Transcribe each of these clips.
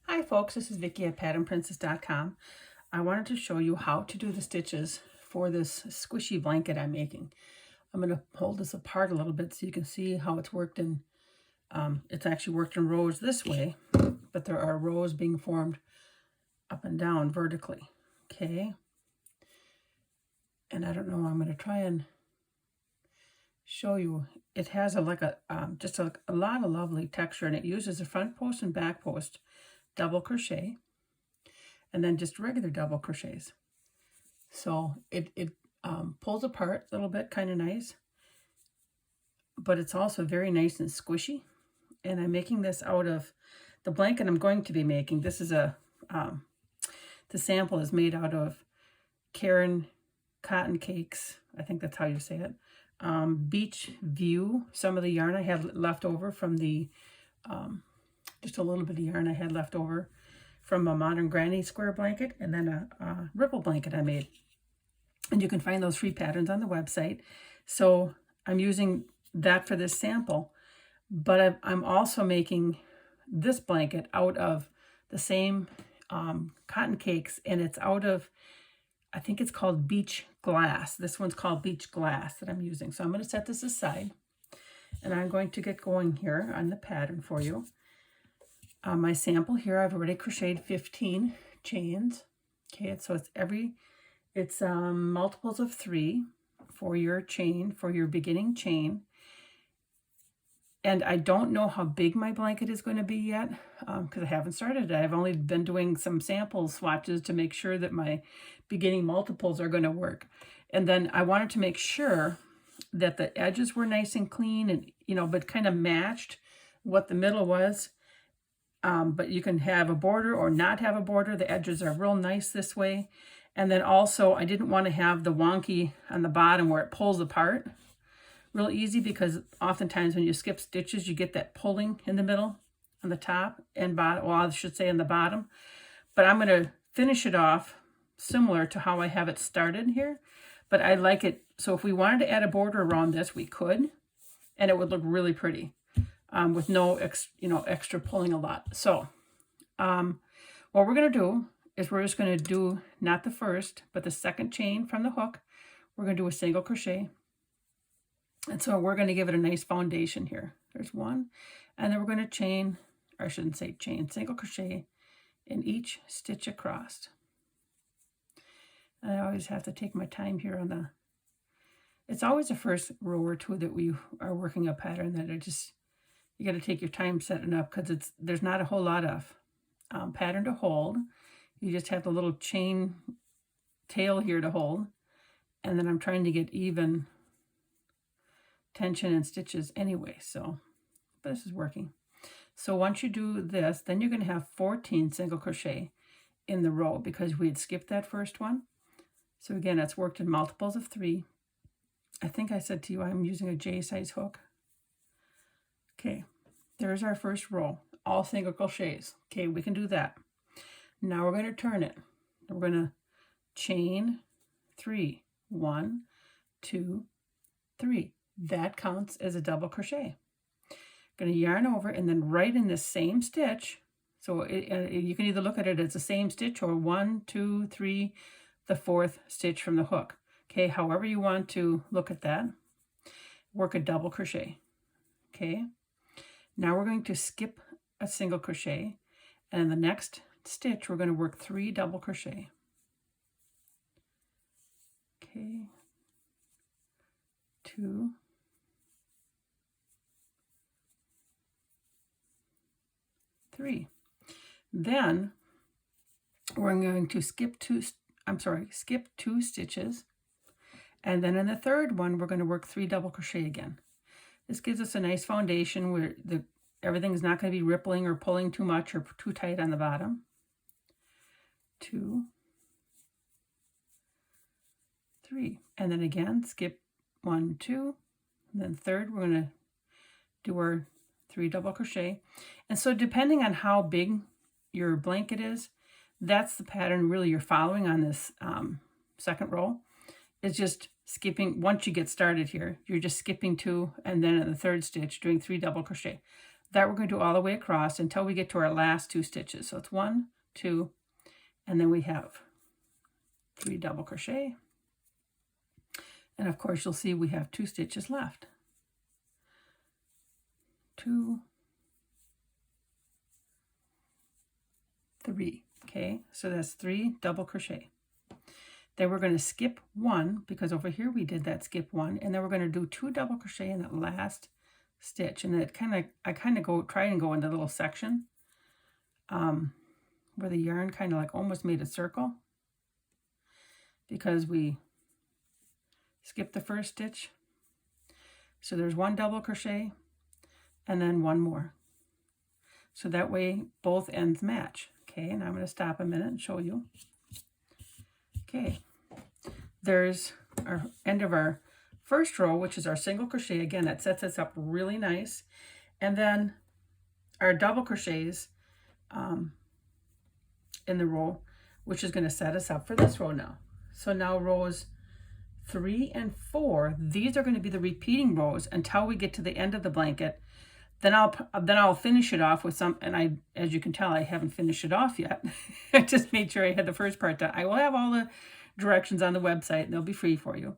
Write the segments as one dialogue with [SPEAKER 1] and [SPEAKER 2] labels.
[SPEAKER 1] Hi folks, this is Vicki at patternprincess.com. I wanted to show you how to do the stitches for this squishy blanket I'm making. I'm going to hold this apart a little bit so you can see how it's worked in, it's actually worked in rows this way, but there are rows being formed up and down vertically, okay? And I don't know, I'm going to try and show you. It has just a lot of lovely texture, and it uses a front post and back post double crochet, and then just regular double crochets. So it pulls apart a little bit, kind of nice, but it's also very nice and squishy. And I'm making this out of the blanket I'm going to be making. This is the sample is made out of Karen Cotton Cakes. I think that's how you say it. Beach View. Some of the yarn I had left over from the, just a little bit of yarn I had left over from a Modern Granny square blanket, and then a ripple blanket I made. And you can find those free patterns on the website. So I'm using that for this sample, but I'm also making this blanket out of the same cotton cakes, and it's out of, I think it's called Beach Glass. This one's called Beach Glass that I'm using. So I'm going to set this aside, and I'm going to get going here on the pattern for you. My sample here, I've already crocheted 15 chains. Okay, so it's multiples of 3 for your chain, for your beginning chain. And I don't know how big my blanket is going to be yet because I haven't started it. I've only been doing some sample swatches to make sure that my beginning multiples are going to work. And then I wanted to make sure that the edges were nice and clean and, but kind of matched what the middle was. But you can have a border or not have a border. The edges are real nice this way. And then also, I didn't want to have the wonky on the bottom where it pulls apart real easy, because oftentimes when you skip stitches, you get that pulling in the middle, on the top and bottom. Well, I should say on the bottom. But I'm going to finish it off similar to how I have it started here. But I like it. So if we wanted to add a border around this, we could, and it would look really pretty. With no extra pulling a lot. So what we're going to do is we're just going to do not the first, but the second chain from the hook. We're going to do a single crochet. And so we're going to give it a nice foundation here. There's one. And then we're going to chain, or I shouldn't say chain, single crochet in each stitch across. And I always have to take my time here on it's always the first row or two that we are working a pattern that you got to take your time setting up, because there's not a whole lot of pattern to hold. You just have the little chain tail here to hold. And then I'm trying to get even tension and stitches anyway. So this is working. So once you do this, then you're going to have 14 single crochet in the row, because we had skipped that first one. So again, it's worked in multiples of 3. I think I said to you I'm using a J size hook. Okay, there's our first row, all single crochets. Okay, we can do that. Now we're going to turn it. We're going to chain 3. 1, 2, 3. That counts as a double crochet. Going to yarn over, and then right in the same stitch. So you can either look at it as the same stitch or 1, 2, 3, the 4th stitch from the hook. Okay, however you want to look at that. Work a double crochet. Okay. Now we're going to skip a single crochet, and in the next stitch we're going to work 3 double crochet. Okay, 2, 3. Then we're going to skip 2 stitches, and then in the third one we're going to work 3 double crochet again. This gives us a nice foundation where everything's not going to be rippling or pulling too much or too tight on the bottom. 2, 3. And then again, skip 1, 2. And then third, we're going to do our 3 double crochet. And so depending on how big your blanket is, that's the pattern really you're following on this second row. It's just skipping. Once you get started here, you're just skipping 2, and then in the third stitch doing 3 double crochet. That we're going to do all the way across until we get to our last 2 stitches. So it's 1, 2, and then we have 3 double crochet. And of course, you'll see we have 2 stitches left. 2, 3. Okay, so that's 3 double crochet. Then we're going to skip 1 because over here we did that skip 1, and then we're going to do 2 double crochet in that last stitch. And it I kind of try and go in the little section where the yarn kind of like almost made a circle, because we skipped the first stitch. So there's 1 double crochet and then 1 more. So that way both ends match. Okay, and I'm going to stop a minute and show you. Okay, there's our end of our first row, which is our single crochet. Again, that sets us up really nice. And then our double crochets in the row, which is going to set us up for this row now. So now rows 3 and 4, these are going to be the repeating rows until we get to the end of the blanket. Then I'll finish it off with some, and as you can tell, I haven't finished it off yet. I just made sure I had the first part done. I will have all the directions on the website, and they'll be free for you.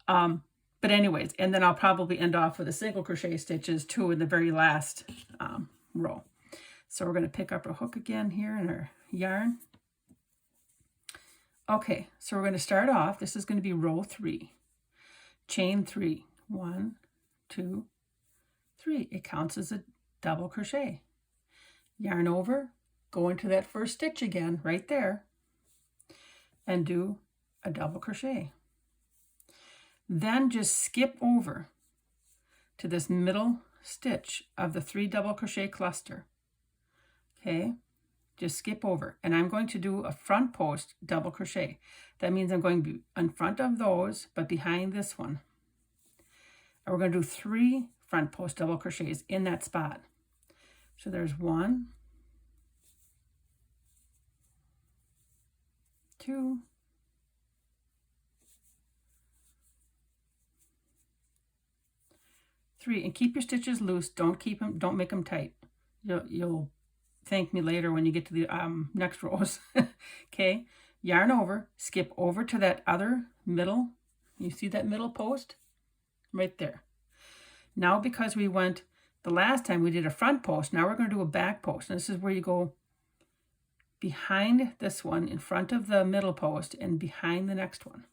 [SPEAKER 1] But anyways, and then I'll probably end off with a single crochet stitches too in the very last row. So we're going to pick up our hook again here in our yarn. Okay, so we're going to start off. This is going to be row 3. Chain 3. 1, 2, 3. It counts as a double crochet. Yarn over, go into that first stitch again right there, and do a double crochet. Then just skip over to this middle stitch of the 3 double crochet cluster. Okay, just skip over, and I'm going to do a front post double crochet. That means I'm going to be in front of those but behind this one. And we're going to do 3 front post double crochets in that spot. So there's 1, 2, 3, and keep your stitches loose. Don't make them tight. You'll thank me later when you get to the next rows. Okay, yarn over, skip over to that other middle. You see that middle post right there. Now, because we went the last time we did a front post, now we're going to do a back post. And this is where you go behind this one, in front of the middle post, and behind the next one.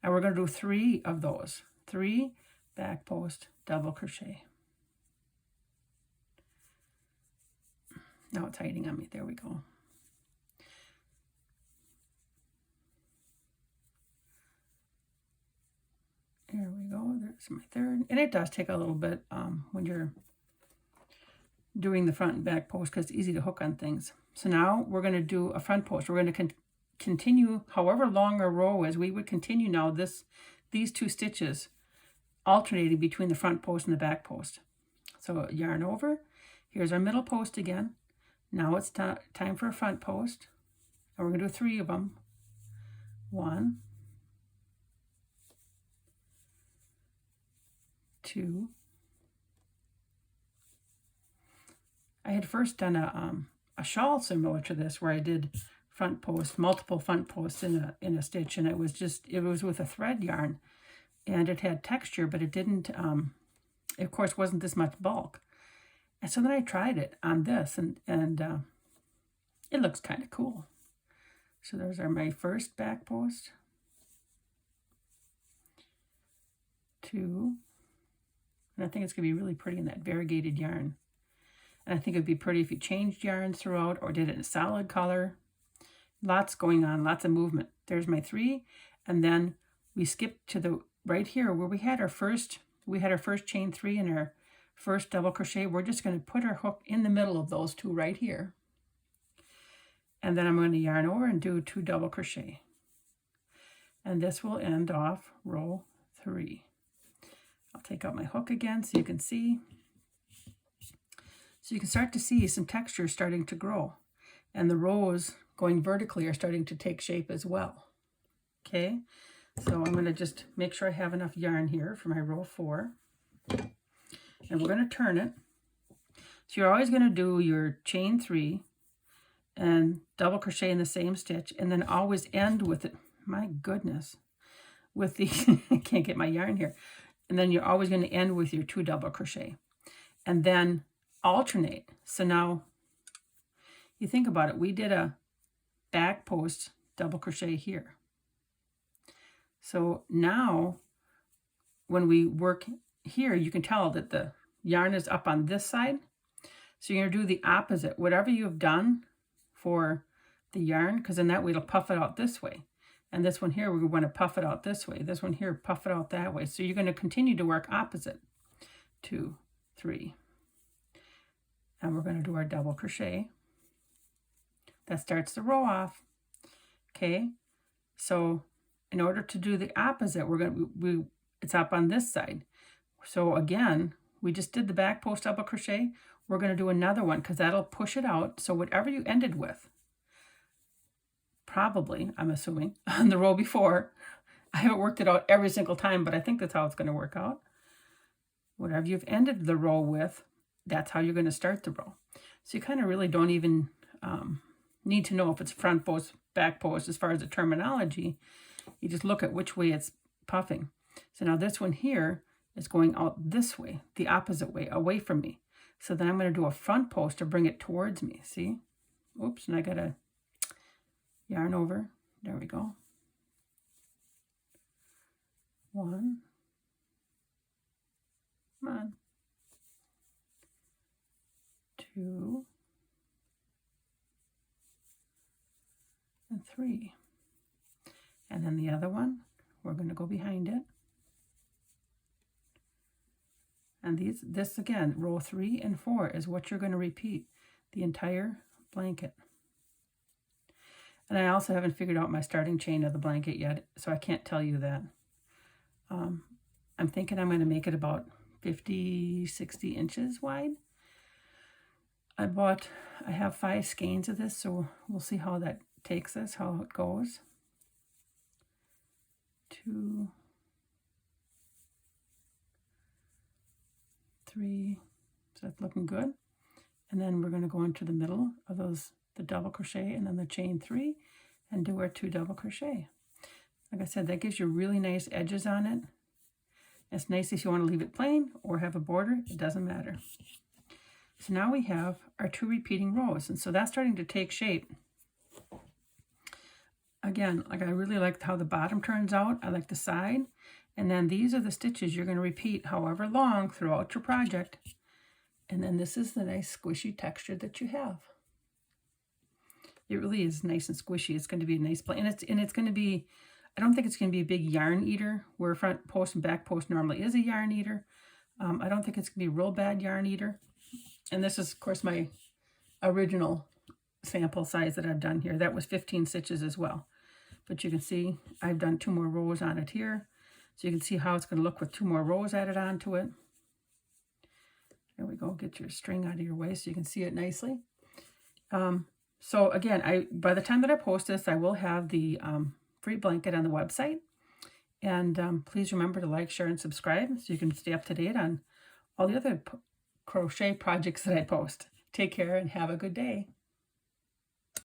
[SPEAKER 1] And we're going to do 3 of those. 3 back post double crochet. Now it's hiding on me. There we go. There we go. There's my third. And it does take a little bit when you're doing the front and back post, because it's easy to hook on things. So now we're going to do a front post. We're going to continue however long our row is. We would continue now these 2 stitches alternating between the front post and the back post. So yarn over. Here's our middle post again. Now it's time for a front post. And we're going to do 3 of them. 1, 2. I had first done a shawl similar to this, where I did front post, multiple front posts in a stitch, and it was with a thread yarn, and it had texture, but it didn't. It of course wasn't this much bulk. And so then I tried it on this, and it looks kind of cool. So those are my first back post. 2. And I think it's going to be really pretty in that variegated yarn. And I think it would be pretty if you changed yarns throughout or did it in solid color. Lots going on, lots of movement. There's my 3. And then we skipped to the right here where we had our first chain 3 and our first double crochet. We're just going to put our hook in the middle of those 2 right here. And then I'm going to yarn over and do 2 double crochet. And this will end off row 3. I'll take out my hook again so you can see. So you can start to see some texture starting to grow. And the rows going vertically are starting to take shape as well. Okay, so I'm going to just make sure I have enough yarn here for my row 4. And we're going to turn it. So you're always going to do your chain 3 and double crochet in the same stitch, and then always end with it. My goodness, with the I can't get my yarn here. And then you're always going to end with your 2 double crochet, and then alternate. So now you think about it, we did a back post double crochet here. So now when we work here, you can tell that the yarn is up on this side. So you're going to do the opposite. Whatever you've done for the yarn, because in that way it'll puff it out this way. And this one here, we want to puff it out this way. This one here, puff it out that way. So you're going to continue to work opposite. 2, 3. And we're going to do our double crochet. That starts the row off. Okay. So in order to do the opposite, we're going to, it's up on this side. So again, we just did the back post double crochet. We're going to do another one because that'll push it out. So whatever you ended with, probably, I'm assuming, on the row before, I haven't worked it out every single time, but I think that's how it's going to work out. Whatever you've ended the row with, that's how you're going to start the row. So you kind of really don't even need to know if it's front post, back post as far as the terminology. You just look at which way it's puffing. So now this one here is going out this way, the opposite way, away from me. So then I'm going to do a front post to bring it towards me. See? Oops, and I got to yarn over. There we go. 1. Come on. 2. And 3. And then the other one, we're going to go behind it. And this again, row 3 and 4 is what you're going to repeat the entire blanket. And I also haven't figured out my starting chain of the blanket yet, so I can't tell you that. I'm thinking I'm going to make it about 50, 60 inches wide. I have 5 skeins of this, so we'll see how that takes us, how it goes. 2, 3, so that's looking good. And then we're going to go into the middle of the double crochet and then the chain 3 and do our 2 double crochet. Like I said, that gives you really nice edges on it. It's nice if you want to leave it plain or have a border, it doesn't matter. So now we have our 2 repeating rows, and so that's starting to take shape. Again, like I really like how the bottom turns out. I like the side. And then these are the stitches you're going to repeat however long throughout your project. And then this is the nice squishy texture that you have. It really is nice and squishy. It's going to be a nice play. And it's going to be, I don't think it's going to be a big yarn eater, where front post and back post normally is a yarn eater. I don't think it's going to be a real bad yarn eater. And this is, of course, my original sample size that I've done here. That was 15 stitches as well. But you can see I've done 2 more rows on it here. So you can see how it's going to look with 2 more rows added onto it. There we go. Get your string out of your way so you can see it nicely. So again, by the time that I post this, I will have the free blanket on the website. And please remember to like, share, and subscribe so you can stay up to date on all the other crochet projects that I post. Take care and have a good day.